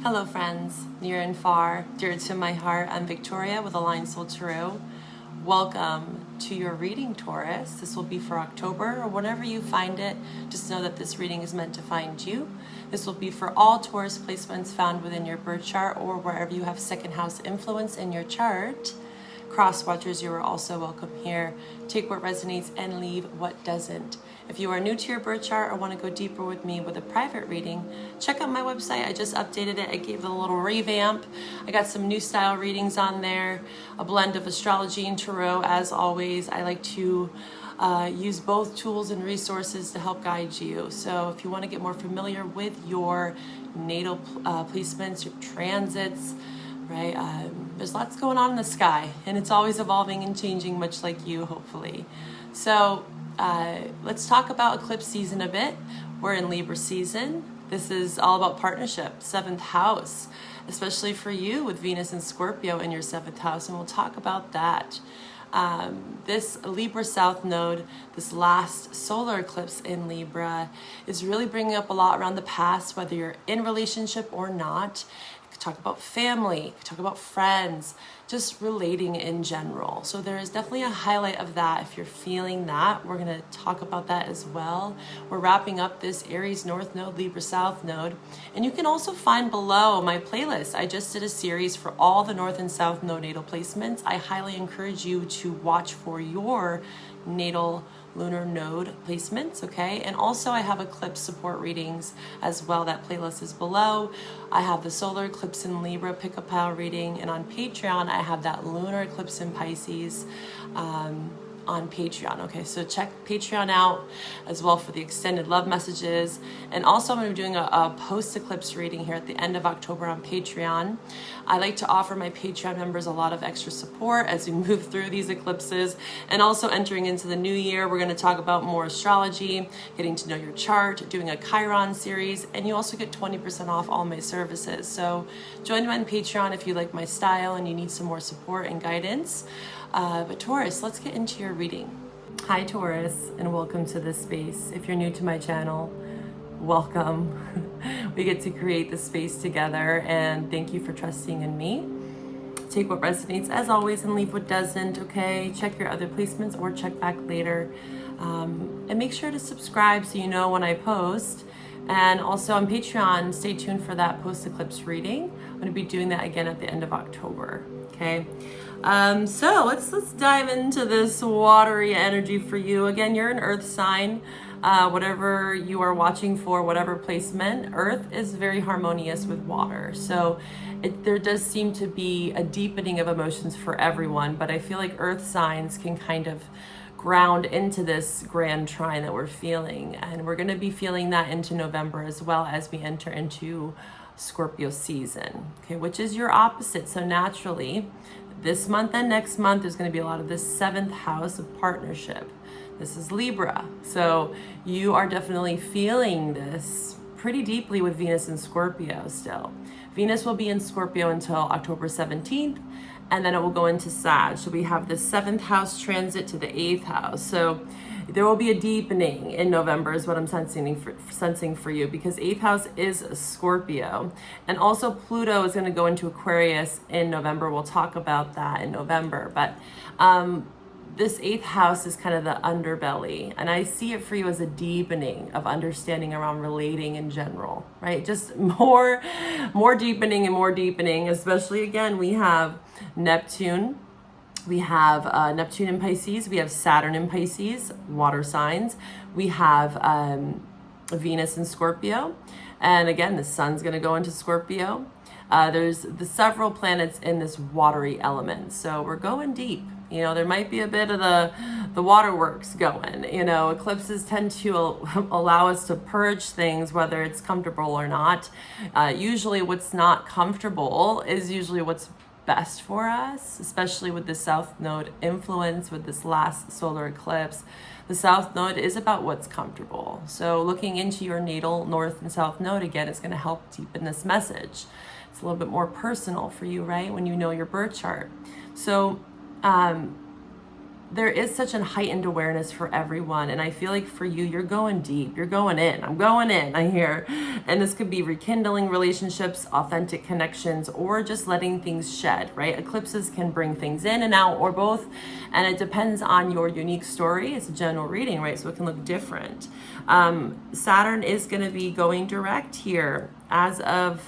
Hello friends, near and far, dear to my heart. I'm Victoria with Aligned Soul Tarot. Welcome to your reading, Taurus. This will be for October or whenever you find it. Just know that this reading is meant to find you. This will be for all Taurus placements found within your birth chart or wherever you have second house influence in your chart. Cross watchers, you are also welcome here. Take what resonates and leave what doesn't. If you are new to your birth chart or want to go deeper with me with a private reading, check out my website. I just updated it. I gave it a little revamp. I got some new style readings on there, a blend of astrology and tarot. As always, I like to use both tools and resources to help guide you. So if you want to get more familiar with your natal placements, your transits, right? There's lots going on in the sky, and it's always evolving and changing, much like you, hopefully. So let's talk about eclipse season a bit. We're in Libra season. This is all about partnership, 7th house, especially for you with Venus and Scorpio in your 7th house, and we'll talk about that. This Libra South node, this last solar eclipse in Libra, is really bringing up a lot around the past, whether you're in relationship or not. Talk about family, talk about friends, just relating in general. So there is definitely a highlight of that. If you're feeling that, we're going to talk about that as well. We're wrapping up this Aries North node, Libra South node. And you can also find below my playlist. I just did a series for all the North and South node natal placements. I highly encourage you to watch for your natal lunar node placements, okay? And also I have eclipse support readings as well. That playlist is below. I have the solar eclipse in Libra pick a pile reading, and on Patreon I have that lunar eclipse in Pisces on Patreon. Okay, so check Patreon out as well for the extended love messages. And also I'm going to be doing a post-eclipse reading here at the end of October on Patreon. I like to offer my Patreon members a lot of extra support as we move through these eclipses, and also entering into the new year. We're going to talk about more astrology, getting to know your chart, doing a Chiron series, and you also get 20% off all my services. So join me on Patreon if you like my style and you need some more support and guidance. But Taurus, let's get into your reading. Hi Taurus, and welcome to this space. If you're new to my channel, welcome. We get to create this space together, and thank you for trusting in me. Take what resonates as always and leave what doesn't, okay? Check your other placements or check back later. And make sure to subscribe so you know when I post. And also on Patreon, stay tuned for that post-eclipse reading. I'm going to be doing that again at the end of October, okay? So let's dive into this watery energy for you. Again, you're an earth sign. Whatever you are watching for, whatever placement, earth is very harmonious with water. So there does seem to be a deepening of emotions for everyone, but I feel like earth signs can kind of ground into this grand trine that we're feeling. And we're going to be feeling that into November as well as we enter into Scorpio season, okay, which is your opposite. So naturally, this month and next month, there's going to be a lot of this 7th house of partnership. This is Libra. So you are definitely feeling this pretty deeply with Venus and Scorpio still. Venus will be in Scorpio until October 17th, and then it will go into Sag. So we have the 7th house transit to the 8th house. So there will be a deepening in November is what I'm sensing for you, because 8th house is Scorpio. And also Pluto is going to go into Aquarius in November. We'll talk about that in November. But this 8th house is kind of the underbelly. And I see it for you as a deepening of understanding around relating in general, right? Just more deepening and more deepening, especially again, we have Neptune. We have Neptune in Pisces. We have Saturn in Pisces, water signs. We have Venus in Scorpio. And again, the sun's going to go into Scorpio. There's the several planets in this watery element. So we're going deep. You know, there might be a bit of the waterworks going. You know, eclipses tend to allow us to purge things, whether it's comfortable or not. Usually what's not comfortable is usually what's best for us, especially with the South Node influence with this last solar eclipse. The South Node is about what's comfortable. So looking into your natal North and South Node again is going to help deepen this message. It's a little bit more personal for you, right? When you know your birth chart. So there is such a heightened awareness for everyone. And I feel like for you, you're going deep, you're going in. I'm going in, I hear. And this could be rekindling relationships, authentic connections, or just letting things shed, right? Eclipses can bring things in and out, or both. And it depends on your unique story. It's a general reading, right? So it can look different. Saturn is going to be going direct here as of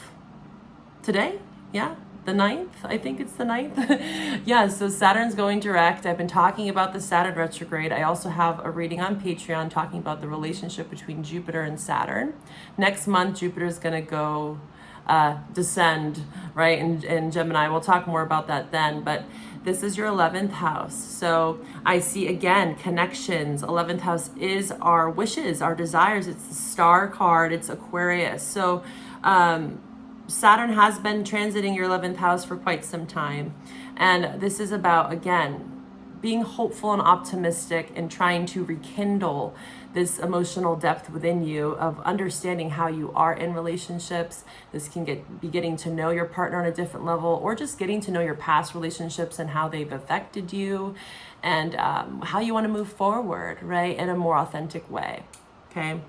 today. Yeah. The 9th, I think it's the 9th. Yeah, so Saturn's going direct. I've been talking about the Saturn retrograde. I also have a reading on Patreon talking about the relationship between Jupiter and Saturn. Next month, Jupiter's going to go descend, right, in Gemini. We'll talk more about that then, but this is your 11th house. So I see, again, connections. 11th house is our wishes, our desires. It's the star card. It's Aquarius. So, Saturn has been transiting your 11th house for quite some time. And this is about, again, being hopeful and optimistic and trying to rekindle this emotional depth within you of understanding how you are in relationships. This can be getting to know your partner on a different level, or just getting to know your past relationships and how they've affected you, and how you want to move forward, right, in a more authentic way. Okay.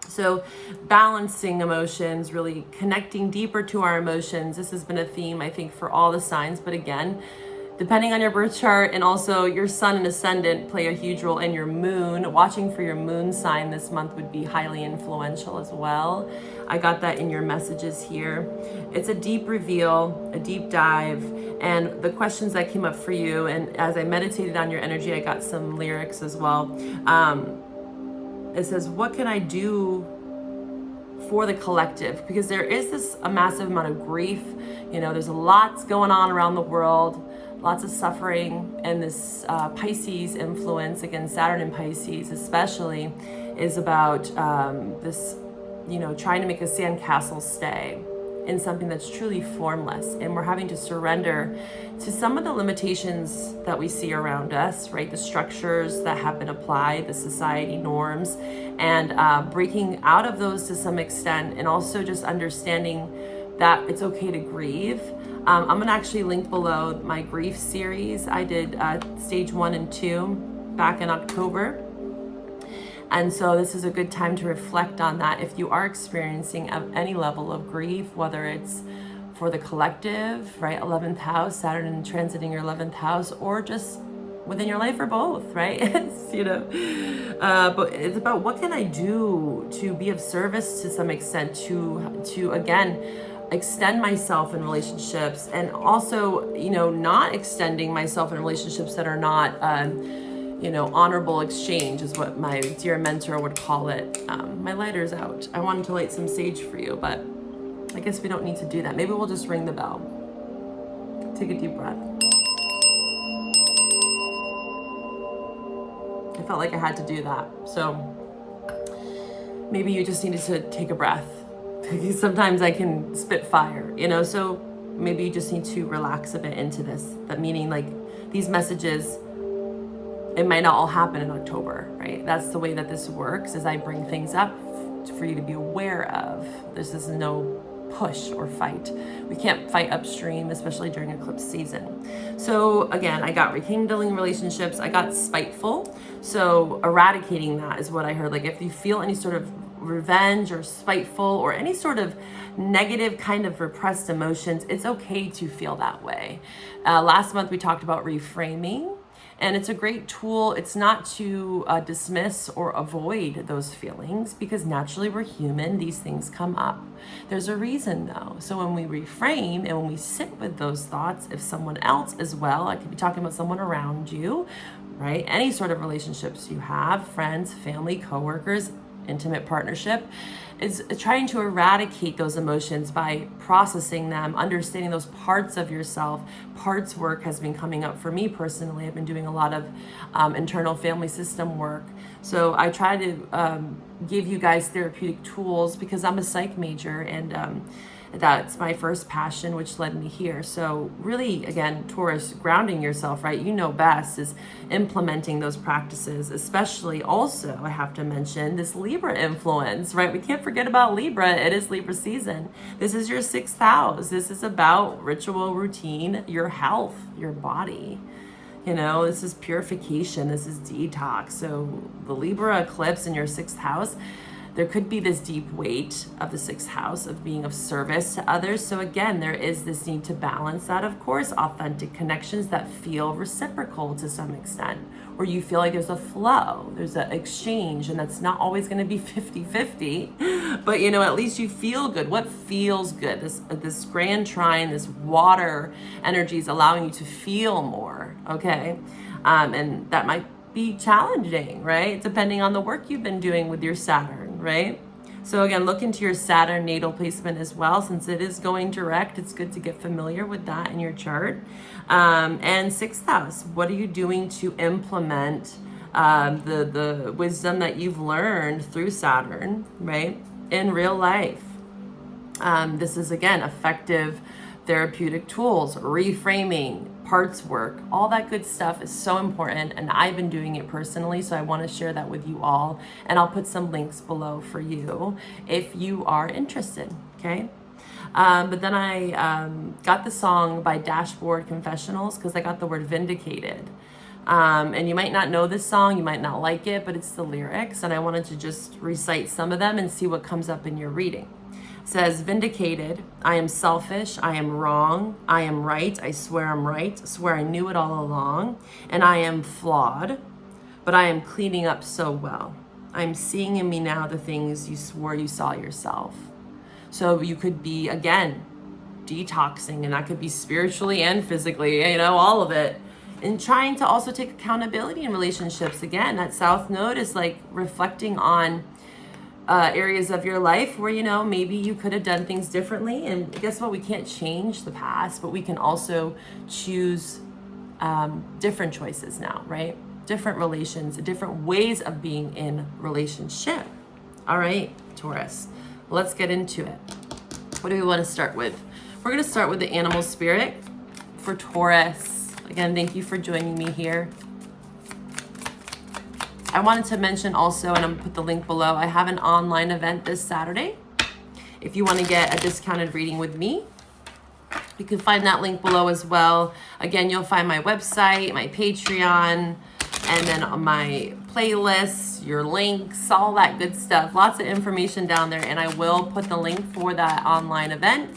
So balancing emotions, really connecting deeper to our emotions. This has been a theme, I think, for all the signs. But again, depending on your birth chart, and also your sun and ascendant play a huge role in your moon. Watching for your moon sign this month would be highly influential as well. I got that in your messages here. It's a deep reveal, a deep dive. And the questions that came up for you, and as I meditated on your energy, I got some lyrics as well. It says, what can I do for the collective? Because there is a massive amount of grief. You know, there's lots going on around the world, lots of suffering, and this Pisces influence, again, Saturn in Pisces especially, is about this, you know, trying to make a sandcastle stay in something that's truly formless. And we're having to surrender to some of the limitations that we see around us, right? The structures that have been applied, the society norms, and breaking out of those to some extent, and also just understanding that it's okay to grieve. I'm gonna actually link below my grief series. I did stage 1 and 2 back in October. And so this is a good time to reflect on that if you are experiencing any level of grief, whether it's for the collective, right? 11th house, Saturn transiting your 11th house, or just within your life, or both, right? It's, you know, but it's about what can I do to be of service to some extent, to again, extend myself in relationships, and also, you know, not extending myself in relationships that are not, you know, honorable exchange is what my dear mentor would call it. My lighter's out. I wanted to light some sage for you, but I guess we don't need to do that. Maybe we'll just ring the bell. Take a deep breath. I felt like I had to do that. So maybe you just needed to take a breath. Because sometimes I can spit fire, you know, so maybe you just need to relax a bit into this. That meaning, like, these messages, it might not all happen in October, right? That's the way that this works, is I bring things up for you to be aware of. This is no push or fight. We can't fight upstream, especially during eclipse season. So again, I got rekindling relationships. I got spiteful. So eradicating that is what I heard. Like, if you feel any sort of revenge or spiteful or any sort of negative kind of repressed emotions, it's okay to feel that way. Last month we talked about reframing, and it's a great tool. It's not to dismiss or avoid those feelings, because naturally we're human. These things come up. There's a reason though. So when we reframe and when we sit with those thoughts, if someone else as well, I could be talking about someone around you, right? Any sort of relationships you have, friends, family, coworkers, intimate partnership, is trying to eradicate those emotions by processing them, understanding those parts of yourself. Parts work has been coming up for me personally. I've been doing a lot of internal family system work. So I try to give you guys therapeutic tools, because I'm a psych major, and that's my first passion, which led me here. So really, again, Taurus, grounding yourself, right? You know best, is implementing those practices, especially also, I have to mention, this Libra influence, right? We can't forget about Libra. It is Libra season. This is your 6th house. This is about ritual, routine, your health, your body. You know, this is purification. This is detox. So the Libra eclipse in your 6th house, there could be this deep weight of the 6th house of being of service to others. So again, there is this need to balance that, of course, authentic connections that feel reciprocal to some extent, where you feel like there's a flow, there's an exchange, and that's not always going to be 50-50, but you know, at least you feel good. What feels good? This grand trine, this water energy is allowing you to feel more, okay? And that might be challenging, right? Depending on the work you've been doing with your Saturn, right? So again, look into your Saturn natal placement as well. Since it is going direct, it's good to get familiar with that in your chart. And 6th house, what are you doing to implement the wisdom that you've learned through Saturn, right, in real life? This is, again, effective therapeutic tools, reframing, parts work, all that good stuff is so important, and I've been doing it personally, so I want to share that with you all, and I'll put some links below for you if you are interested, okay? But then I got the song by Dashboard Confessionals because I got the word vindicated. And you might not know this song, you might not like it, but it's the lyrics, and I wanted to just recite some of them and see what comes up in your reading. It says, vindicated, I am selfish, I am wrong, I am right, I swear I'm right, I swear I knew it all along, and I am flawed, but I am cleaning up so well. I'm seeing in me now the things you swore you saw yourself. So you could be, again, detoxing, and that could be spiritually and physically, you know, all of it. And trying to also take accountability in relationships. Again, that South Node is like reflecting on areas of your life where, you know, maybe you could have done things differently. And guess what? We can't change the past, but we can also choose different choices now, right? Different relations, different ways of being in relationship. All right, Taurus, let's get into it. What do we want to start with? We're going to start with the animal spirit for Taurus. Again, thank you for joining me here. I wanted to mention also, and I'm going to put the link below, I have an online event this Saturday. If you want to get a discounted reading with me, you can find that link below as well. Again, you'll find my website, my Patreon, and then on my playlists, your links, all that good stuff. Lots of information down there, and I will put the link for that online event.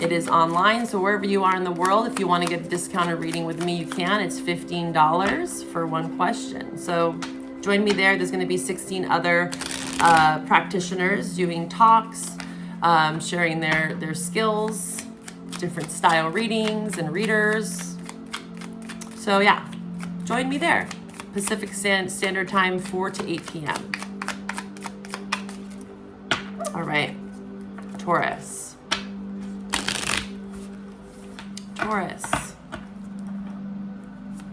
It is online, so wherever you are in the world, if you want to get a discounted reading with me, you can. It's $15 for one question. So join me there. There's going to be 16 other practitioners doing talks, sharing their skills, different style readings and readers. So yeah, join me there. Pacific Standard Time, 4 to 8 p.m. All right, Taurus. Taurus.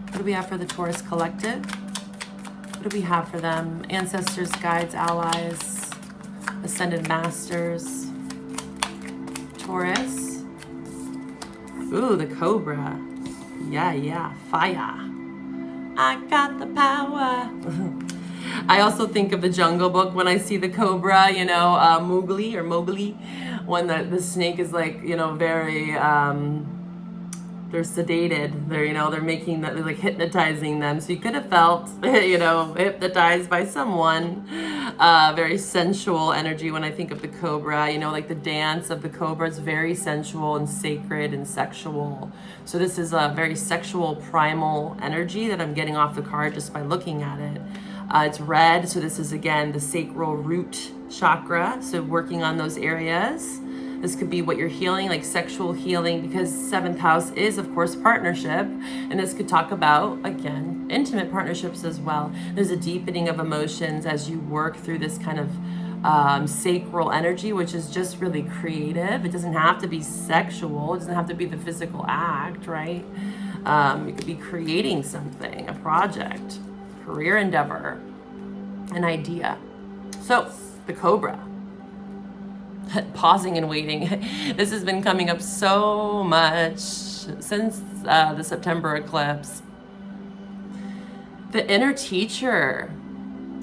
What do we have for the Taurus collective? What do we have for them? Ancestors, guides, allies, ascended masters. Taurus. Ooh, the cobra. Yeah, fire. I got the power. I also think of the Jungle Book when I see the cobra, you know, Mowgli, when the snake is like, you know, very, they're sedated. They're, you know, they're making that, they're like hypnotizing them. So you could have felt, you know, hypnotized by someone. Very sensual energy when I think of the cobra, you know, like the dance of the cobra is very sensual and sacred and sexual. So this is a very sexual primal energy that I'm getting off the card just by looking at it. It's red. So this is, again, the sacral root chakra. So working on those areas. This could be what you're healing, like sexual healing, because 7th house is, of course, partnership. And this could talk about, again, intimate partnerships as well. There's a deepening of emotions as you work through this kind of sacral energy, which is just really creative. It doesn't have to be sexual. It doesn't have to be the physical act, right? You could be creating something, a project, career endeavor, an idea. So, the cobra. Pausing and waiting. This has been coming up so much since the September eclipse. The inner teacher,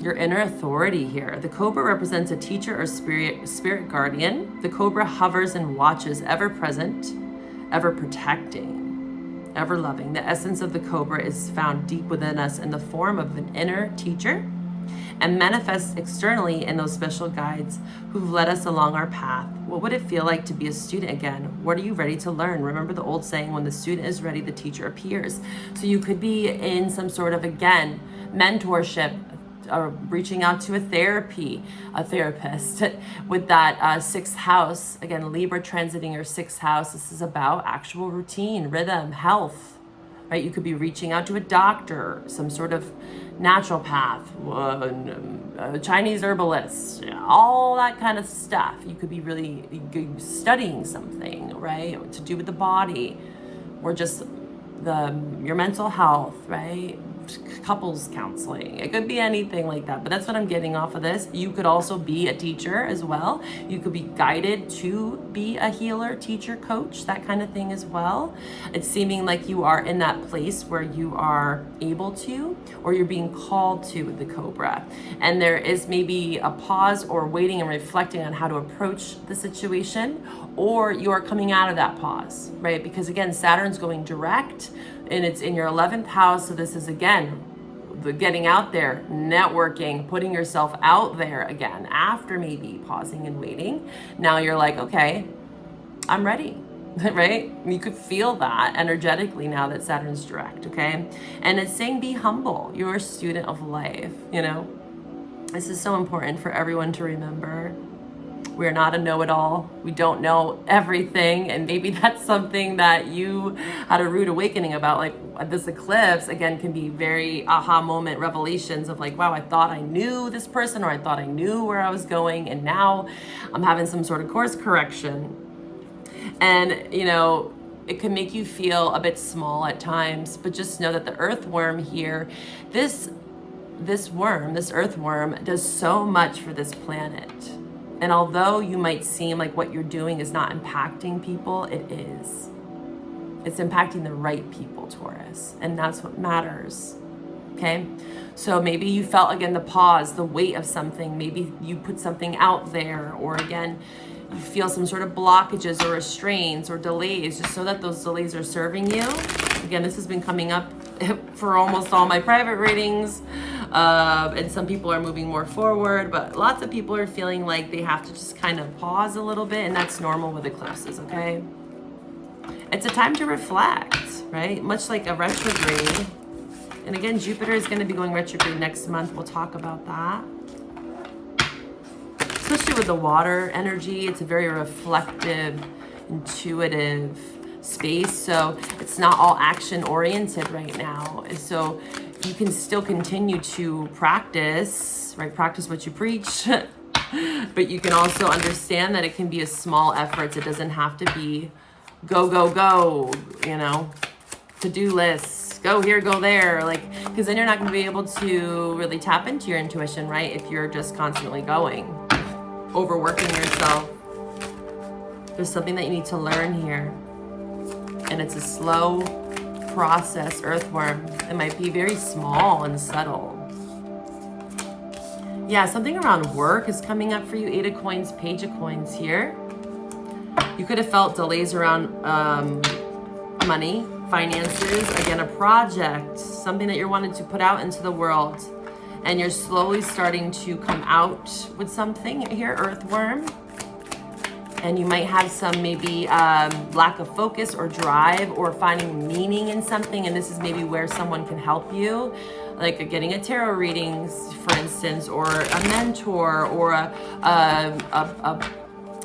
your inner authority here. The cobra represents a teacher or spirit guardian. The cobra hovers and watches, ever present, ever protecting. ever loving. The essence of the cobra is found deep within us in the form of an inner teacher and manifests externally in those special guides who've led us along our path. What would it feel like to be a student again? What are you ready to learn? Remember the old saying, when the student is ready, the teacher appears. So you could be in some sort of, again, mentorship, or reaching out to a therapist with that sixth house. Again, Libra transiting your sixth house. This is about actual routine, rhythm, health, right? You could be reaching out to a doctor, some sort of naturopath, a Chinese herbalist, all that kind of stuff. You could be really studying something, right, to do with the body, or just your mental health, right? Couples counseling. It could be anything like that, but that's what I'm getting off of this. You could also be a teacher as well. You could be guided to be a healer, teacher, coach, that kind of thing as well. It's seeming like you are in that place where you are able to, or you're being called to with the cobra. And there is maybe a pause or waiting and reflecting on how to approach the situation, or you are coming out of that pause, right? Because again, Saturn's going direct, and it's in your 11th house. So this is, again, the getting out there, networking, putting yourself out there again after maybe pausing and waiting. Now you're like, okay, I'm ready, right? You could feel that energetically now that Saturn's direct, okay? And it's saying be humble. You're a student of life, you know? This is so important for everyone to remember. We're not a know-it-all. We don't know everything. And maybe that's something that you had a rude awakening about. Like this eclipse, again, can be very aha moment revelations of like, wow, I thought I knew this person, or I thought I knew where I was going, and now I'm having some sort of course correction. And, you know, it can make you feel a bit small at times, but just know that the earthworm here, this earthworm does so much for this planet. And although you might seem like what you're doing is not impacting people, it is. It's impacting the right people, Taurus. And that's what matters, okay? So maybe you felt, again, the pause, the weight of something. Maybe you put something out there, or again, you feel some sort of blockages or restraints or delays, just so that those delays are serving you. Again, this has been coming up for almost all my private readings. And some people are moving more forward, but lots of people are feeling like they have to just kind of pause a little bit, and that's normal with eclipses, okay? It's a time to reflect, right? Much like a retrograde. And again, Jupiter is going to be going retrograde next month. We'll talk about that. Especially with the water energy, it's a very reflective, intuitive space. So it's not all action oriented right now. So you can still continue to practice, right? Practice what you preach. But you can also understand that it can be a small effort. It doesn't have to be go, go, go, you know, to-do lists, go here, go there, like, because then you're not going to be able to really tap into your intuition, right? If you're just constantly going, overworking yourself. There's something that you need to learn here. And it's a slow process, earthworm. It might be very small and subtle. Yeah, something around work is coming up for you. 8 of coins, Page of coins here. You could have felt delays around money, finances, again, a project, something that you're wanting to put out into the world. And you're slowly starting to come out with something here, earthworm. And you might have some maybe lack of focus or drive, or finding meaning in something. And this is maybe where someone can help you, like getting a tarot readings, for instance, or a mentor, or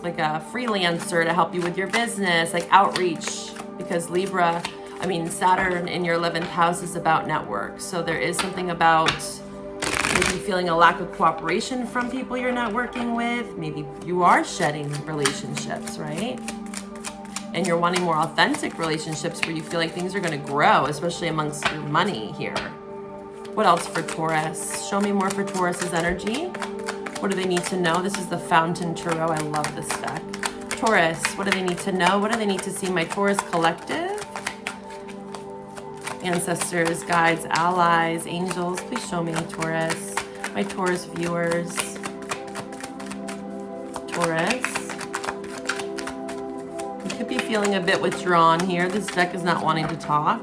like a freelancer to help you with your business, like outreach. Because Saturn in your 11th house is about network. So there is something about maybe feeling a lack of cooperation from people you're not working with. Maybe you are shedding relationships, right? And you're wanting more authentic relationships where you feel like things are going to grow, especially amongst your money here. What else for Taurus? Show me more for Taurus's energy. What do they need to know? This is the Fountain Tarot. I love this deck. Taurus, what do they need to know? What do they need to see? My Taurus collective. Ancestors, guides, allies, angels, please show me Taurus. My Taurus viewers. Taurus. You could be feeling a bit withdrawn here. This deck is not wanting to talk.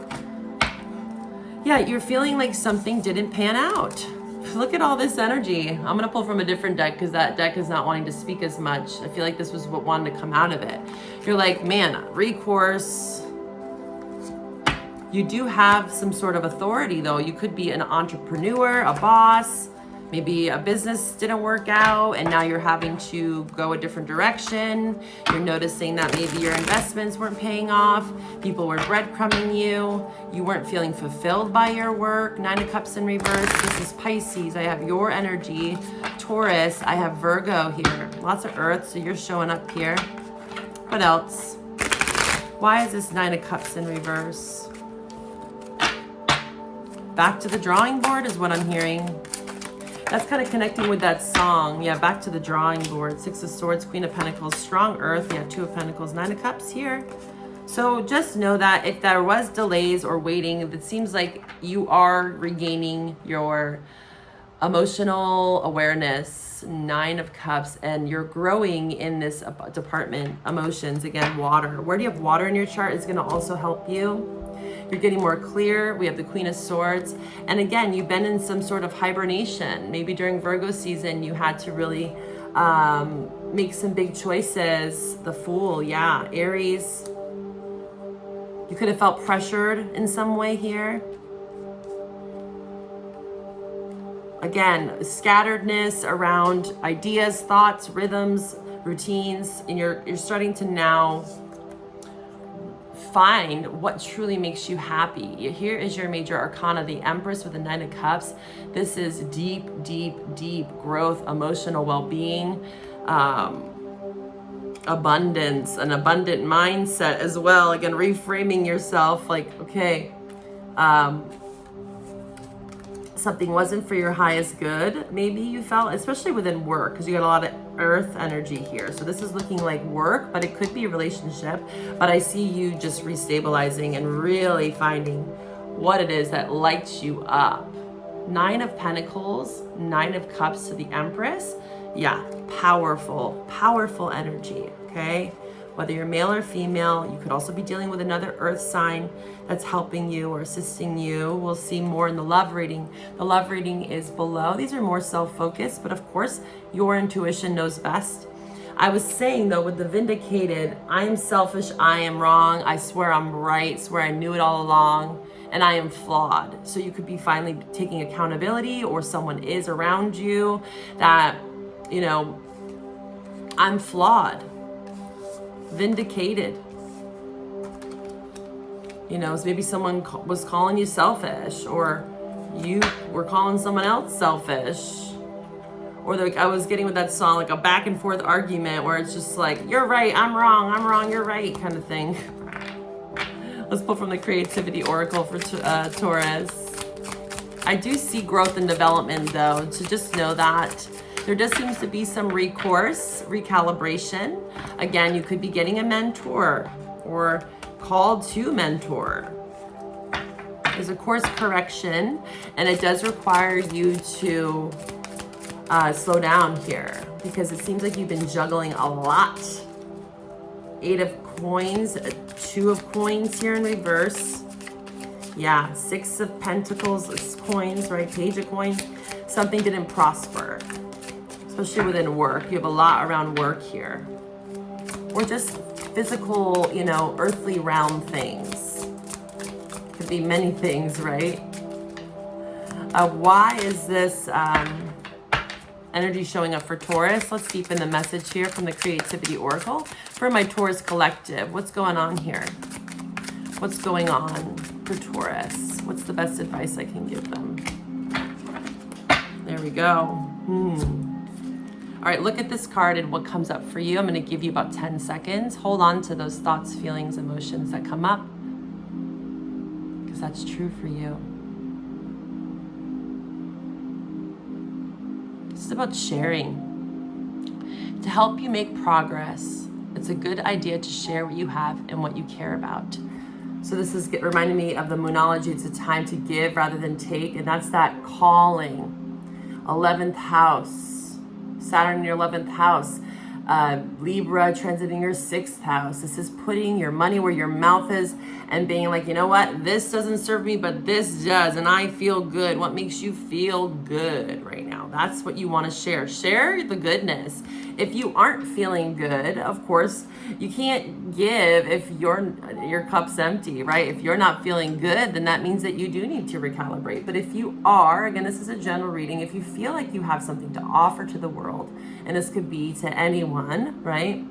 Yeah, you're feeling like something didn't pan out. Look at all this energy. I'm gonna pull from a different deck because that deck is not wanting to speak as much. I feel like this was what wanted to come out of it. You're like, man, recourse. You do have some sort of authority though. You could be an entrepreneur, a boss, maybe a business didn't work out and now you're having to go a different direction. You're noticing that maybe your investments weren't paying off. People were breadcrumbing you. You weren't feeling fulfilled by your work. 9 of Cups in reverse. This is Pisces. I have your energy. Taurus. I have Virgo here. Lots of Earth, so you're showing up here. What else? Why is this 9 of Cups in reverse? Back to the drawing board is what I'm hearing. That's kind of connecting with that song. Yeah, back to the drawing board. 6 of Swords, Queen of Pentacles, strong Earth. Yeah, 2 of Pentacles, 9 of Cups here. So just know that if there was delays or waiting, it seems like you are regaining your emotional awareness, 9 of Cups, and you're growing in this department. Emotions, again, water. Where do you have water in your chart is going to also help you. You're getting more clear. We have the Queen of Swords. And again, you've been in some sort of hibernation. Maybe during Virgo season, you had to really make some big choices. The Fool, yeah. Aries. You could have felt pressured in some way here. Again, scatteredness around ideas, thoughts, rhythms, routines, and you're starting to now find what truly makes you happy. Here is your major arcana, the Empress with the 9 of Cups. This is deep, deep, deep growth, emotional well-being, abundance, an abundant mindset as well. Again, reframing yourself like, okay, something wasn't for your highest good. Maybe you felt, especially within work, because you got a lot of Earth energy here. So this is looking like work, but it could be a relationship. But I see you just restabilizing and really finding what it is that lights you up. 9 of Pentacles, 9 of Cups to the Empress. Yeah, powerful, powerful energy, okay? Whether you're male or female, you could also be dealing with another Earth sign that's helping you or assisting you. We'll see more in the love reading. The love reading is below. These are more self-focused, but of course, your intuition knows best. I was saying though, with the Vindicated, I am selfish, I am wrong, I swear I'm right, swear I knew it all along, and I am flawed. So you could be finally taking accountability, or someone is around you that, you know, I'm flawed. Vindicated. You know, so maybe someone was calling you selfish, or you were calling someone else selfish. Or like I was getting with that song, like a back and forth argument where it's just like, you're right, I'm wrong, you're right kind of thing. Let's pull from the Creativity Oracle for Taurus. I do see growth and development though, so just know that. There just seems to be some recourse, recalibration. Again, you could be getting a mentor or called to mentor. There's a course correction, and it does require you to slow down here because it seems like you've been juggling a lot. 8 of Coins, 2 of Coins here in reverse. Yeah, 6 of Pentacles, coins, right? Page of Coins. Something didn't prosper. Especially within work. You have a lot around work here. Or just physical, you know, earthly realm things. Could be many things, right? Why is this energy showing up for Taurus? Let's deepen the message here from the Creativity Oracle. For my Taurus collective, what's going on here? What's going on for Taurus? What's the best advice I can give them? There we go. All right, look at this card and what comes up for you. I'm going to give you about 10 seconds. Hold on to those thoughts, feelings, emotions that come up, because that's true for you. It's about sharing. To help you make progress, it's a good idea to share what you have and what you care about. So this is reminding me of the Moonology. It's a time to give rather than take, and that's that calling. 11th house. Saturn in your 11th house. Libra transiting your 6th house. This is putting your money where your mouth is and being like, you know what, this doesn't serve me, but this does, and I feel good. What makes you feel good right now? That's what you want to share. Share the goodness. If you aren't feeling good, of course, you can't give if your cup's empty, right? If you're not feeling good, then that means that you do need to recalibrate. But if you are, again, this is a general reading, if you feel like you have something to offer to the world, and this could be to anyone, right?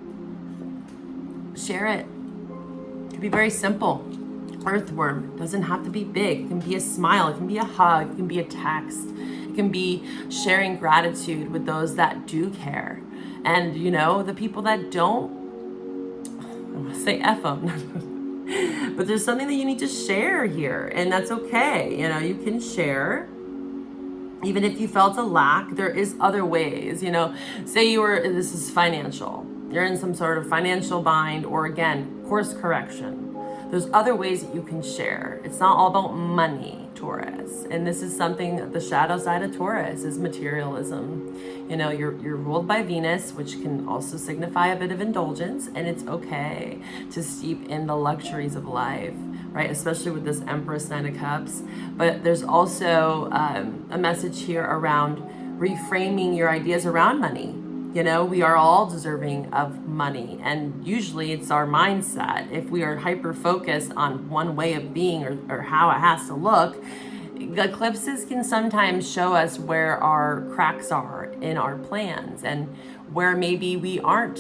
Share it. It could be very simple. Earthworm doesn't have to be big. It can be a smile. It can be a hug. It can be a text. It can be sharing gratitude with those that do care. And, you know, the people that don't, I want to say F them. But there's something that you need to share here, and that's okay. You know, you can share. Even if you felt a lack, there is other ways, you know. Say this is financial. You're in some sort of financial bind, or again, course correction. There's other ways that you can share. It's not all about money, Taurus. And this is something, the shadow side of Taurus is materialism. You know, you're ruled by Venus, which can also signify a bit of indulgence, and it's okay to steep in the luxuries of life, right? Especially with this Empress 9 of Cups. But there's also a message here around reframing your ideas around money. You know, we are all deserving of money, and usually it's our mindset. If we are hyper-focused on one way of being or how it has to look, eclipses can sometimes show us where our cracks are in our plans and where maybe we aren't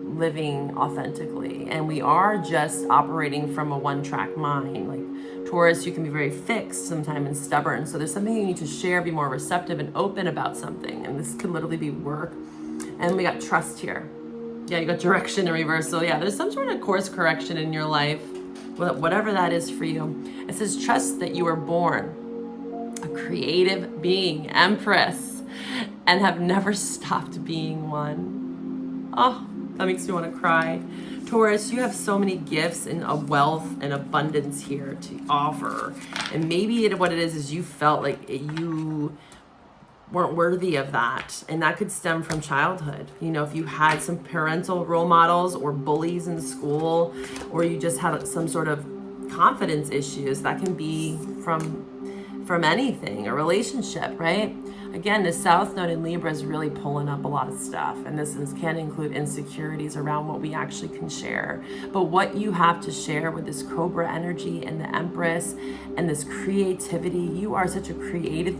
living authentically and we are just operating from a one-track mind. Like Taurus, you can be very fixed sometimes and stubborn. So there's something you need to share, be more receptive and open about something. And this could literally be work. And we got trust here. Yeah, you got direction and reversal. Yeah, there's some sort of course correction in your life, whatever that is for you. It says, trust that you were born a creative being, Empress, and have never stopped being one. Oh, that makes me want to cry. Taurus, you have so many gifts and a wealth and abundance here to offer. And maybe what it is you felt like you weren't worthy of that, and that could stem from childhood. You know, if you had some parental role models or bullies in school, or you just had some sort of confidence issues, that can be from anything, a relationship, right? Again, the South Node in Libra is really pulling up a lot of stuff, and this can include insecurities around what we actually can share. But what you have to share with this Cobra energy and the Empress and this creativity, you are such a creative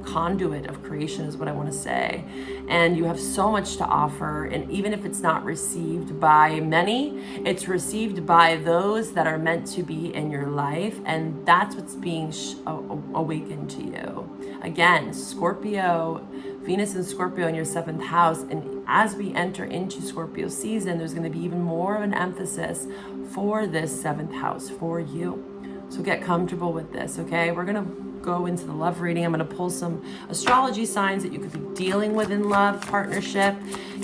conduit of creation is what I want to say, and you have so much to offer. And even if it's not received by many, it's received by those that are meant to be in your life, and that's what's being awakened to you. Again, Scorpio, Venus and Scorpio in your 7th house, and as we enter into Scorpio season, there's going to be even more of an emphasis for this 7th house for you. So get comfortable with this, okay? We're going to go into the love reading. I'm going to pull some astrology signs that you could be dealing with in love, partnership.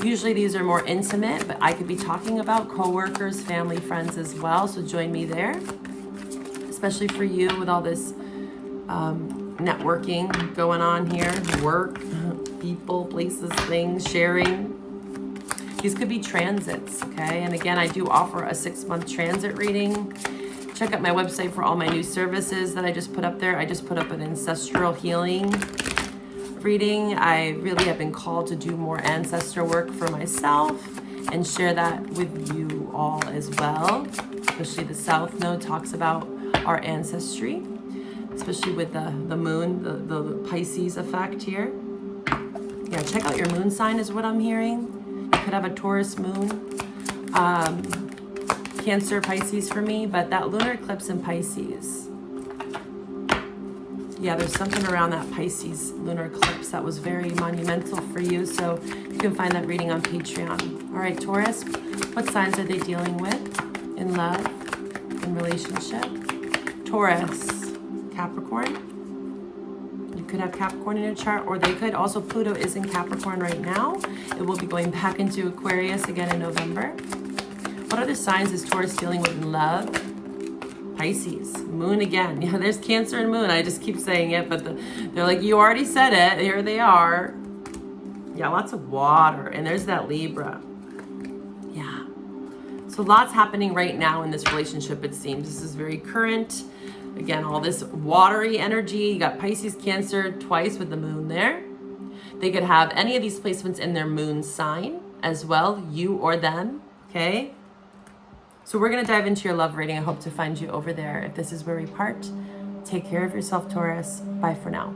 Usually these are more intimate, but I could be talking about coworkers, family, friends as well. So join me there, especially for you with all this networking going on here, work, people, places, things, sharing. These could be transits, okay? And again, I do offer a 6-month transit reading. Check out my website for all my new services that I just put up there. I just put up an ancestral healing reading. I really have been called to do more ancestor work for myself and share that with you all as well. Especially the South Node talks about our ancestry, especially with the moon, the Pisces effect here. Yeah, check out your moon sign is what I'm hearing. You could have a Taurus moon. Cancer, Pisces for me, but that lunar eclipse in Pisces. Yeah, there's something around that Pisces lunar eclipse that was very monumental for you, so you can find that reading on Patreon. All right, Taurus, what signs are they dealing with in love, in relationship? Taurus, Capricorn. You could have Capricorn in your chart, or they could also, Pluto is in Capricorn right now. It will be going back into Aquarius again in November. What other signs is Taurus dealing with in love? Pisces, moon again. Yeah, there's Cancer and moon. I just keep saying it, but they're like, you already said it. Here they are. Yeah, lots of water. And there's that Libra. So lots happening right now in this relationship, it seems. This is very current. Again, all this watery energy. You got Pisces, Cancer twice with the moon there. They could have any of these placements in their moon sign as well, you or them, okay? So we're going to dive into your love reading. I hope to find you over there. If this is where we part, take care of yourself, Taurus. Bye for now.